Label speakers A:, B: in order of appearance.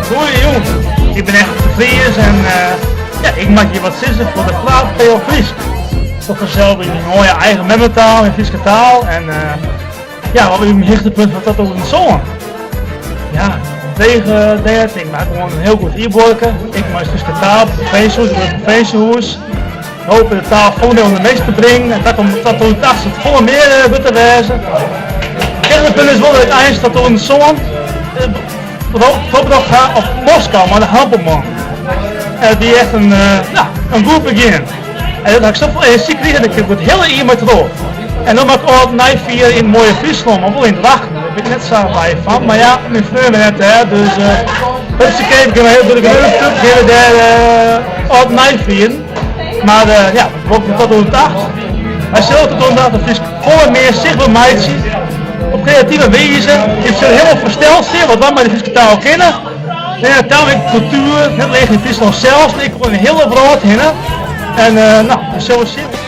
A: Goeie jongens, ik ben echt tevreden en ja, ik maak hier wat zinnen voor de plaat Theo Fries. Toch vanzelf in een mooie eigen memmertaal, in Friese taal en ja, wat is mijn hoogtepunt van dat over de zon? Ja, tegen dat, ik maak gewoon een heel goed e-boeken. Ik maak Friese taal, provinciehoes. Hopen de taal gewoon onder de meeste te brengen en dat om het gewoon meer te wezen. Het hoogtepunt is wel dat het eind dat over de zon. Voorbeeld gaat op Moskou, maar de Hampelman. Die echt een goed begin. En dat had ik zoveel energie gekregen dat ik het hele iemand erop. En dan maak ik ook vier in mooie Friesland, maar wel in het wachten. Daar ben ik net zo bij van. Maar ja, mijn vrienden net hè, dus dat is ik heb een heel druk gegeven daar ook vieren. Maar ja, we moeten tot de dag. Als je ook tot de dag de Fries gewoon meer zichtbaar meidje. Op creatieve wijze, je hebt ze helemaal versteld, wat wij maar de Friese taal kennen. En taal en cultuur, net alleen in Friesland zelfs, ik kom een hele brood heen. En nou, zo is het.